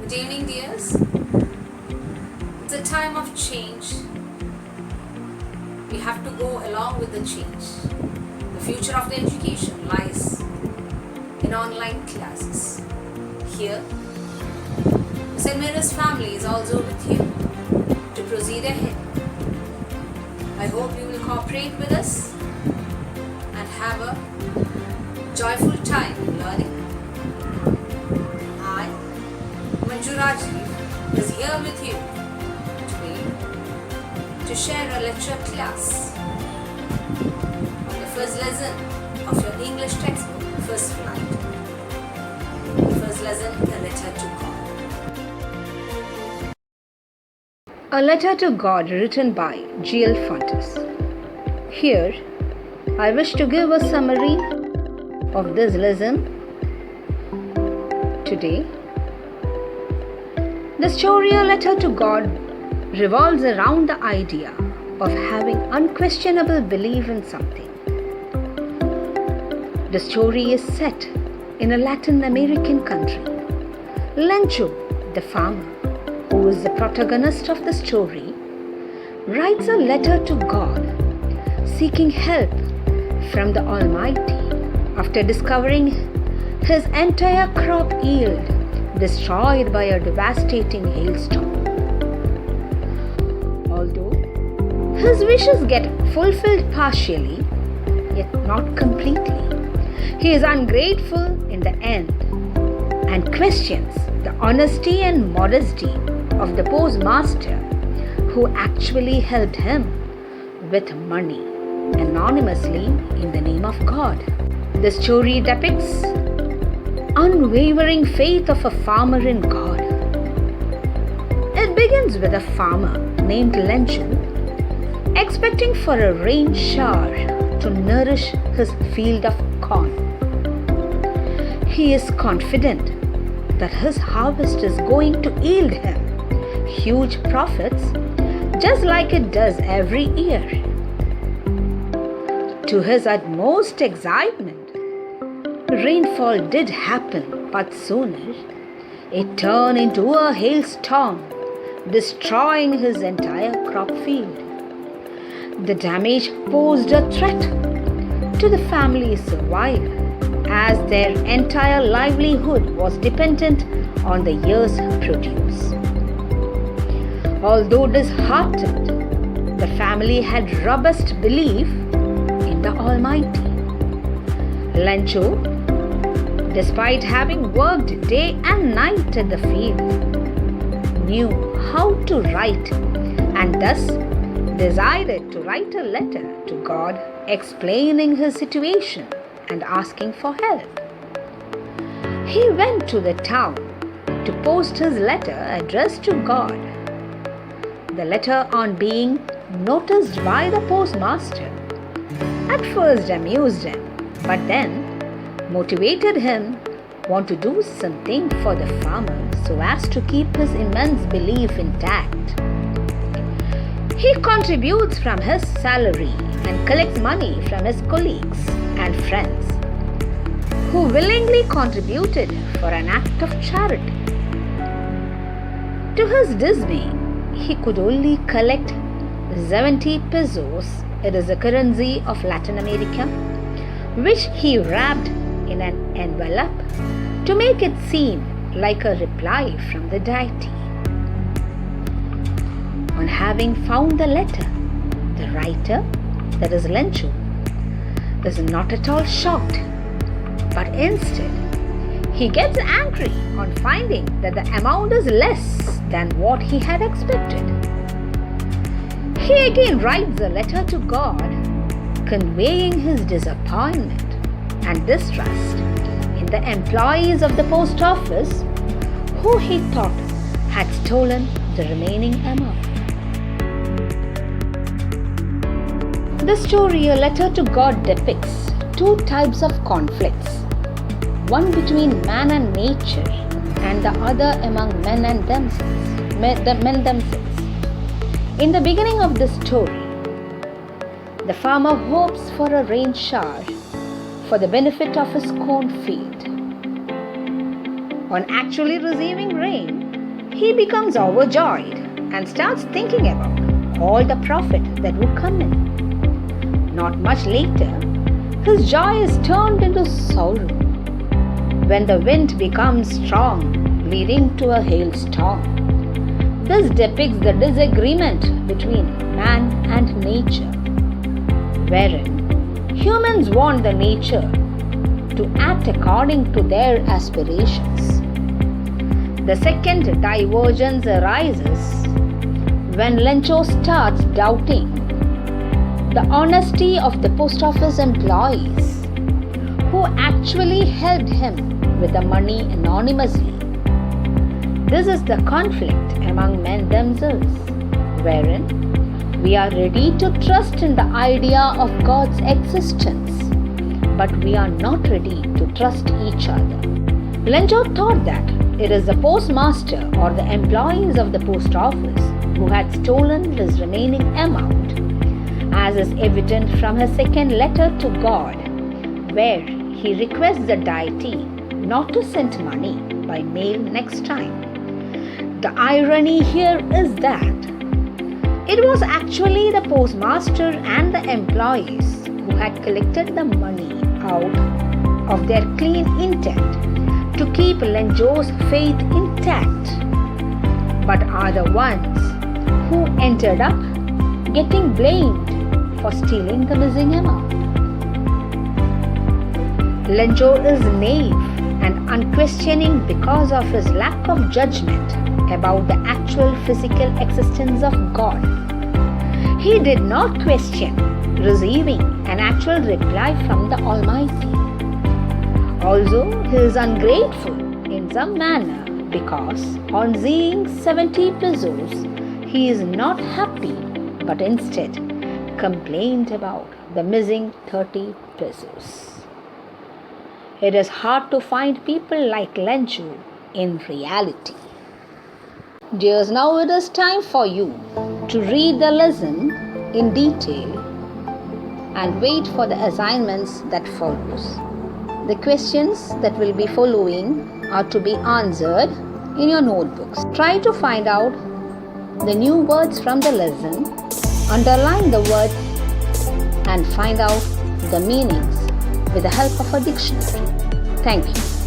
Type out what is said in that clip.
Good evening, dears. It's a time of change. We have to go along with the change. The future of the education lies in online classes. Here, St. Mary's family is also with you to proceed ahead. I hope you will cooperate with us and have a joyful time learning. I, Manju Rajeev, is here with you today to share a lecture class on the first lesson of your English textbook, First Flight. The first lesson, A Letter to God. A Letter to God, written by G.L. Fontes. Here, I wish to give a summary of this lesson today. The story A Letter to God revolves around the idea of having unquestionable belief in something. The story is set in a Latin American country. Manju, the farmer, who is the protagonist of the story, writes a letter to God seeking help from the Almighty after discovering his entire crop yield destroyed by a devastating hailstorm. Although his wishes get fulfilled partially, yet not completely, he is ungrateful in the end and questions the honesty and modesty of the postmaster who actually helped him with money anonymously in the name of God. The story depicts unwavering faith of a farmer in God. It begins with a farmer named Manju expecting for a rain shower to nourish his field of corn. He is confident that his harvest is going to yield him huge profits just like it does every year. To his utmost excitement, rainfall did happen, but sooner it turned into a hailstorm, destroying his entire crop field. The damage posed a threat to the family's survival, as their entire livelihood was dependent on the year's produce. Although disheartened, the family had robust belief in the Almighty. Manju, despite having worked day and night at the field, knew how to write and thus decided to write a letter to God explaining his situation and asking for help. He went to the town to post his letter addressed to God. The letter, on being noticed by the postmaster, at first amused him, but then motivated him want to do something for the farmer so as to keep his immense belief intact. He contributes from his salary and collects money from his colleagues and friends who willingly contributed for an act of charity. To his dismay, he could only collect 70 pesos, it is a currency of Latin America, which he wrapped in an envelope to make it seem like a reply from the deity. On having found the letter, the writer, that is Manju, is not at all shocked, but instead he gets angry on finding that the amount is less than what he had expected. He again writes a letter to God conveying his disappointment and distrust in the employees of the post office who he thought had stolen the remaining amount. The story A Letter to God depicts two types of conflicts, one between man and nature and the other among men and themselves. In the beginning of the story, the farmer hopes for a rain shower for the benefit of his cornfield. On actually receiving rain, he becomes overjoyed and starts thinking about all the profit that would come in. Not much later, his joy is turned into sorrow when the wind becomes strong, leading to a hailstorm. This depicts the disagreement between man and nature, wherein humans want the nature to act according to their aspirations. The second divergence arises when Lencho starts doubting the honesty of the post office employees who actually helped him with the money anonymously. This is the conflict among men themselves, wherein we are ready to trust in the idea of God's existence, but we are not ready to trust each other. Lencho thought that it is the postmaster or the employees of the post office who had stolen his remaining amount, as is evident from his second letter to God, where he requests the deity not to send money by mail next time. The irony here is that it was actually the postmaster and the employees who had collected the money out of their clean intent to keep Lencho's faith intact, but are the ones who ended up getting blamed for stealing the missing amount. Lencho is naive and unquestioning because of his lack of judgment about the actual physical existence of God. He did not question receiving an actual reply from the Almighty. Also, he is ungrateful in some manner because on seeing 70 pesos, he is not happy but instead complained about the missing 30 pesos. It is hard to find people like Lencho in reality. Dears, now it is time for you to read the lesson in detail and wait for the assignments that follows. The questions that will be following are to be answered in your notebooks. Try to find out the new words from the lesson, underline the words and find out the meanings with the help of a dictionary. Thank you.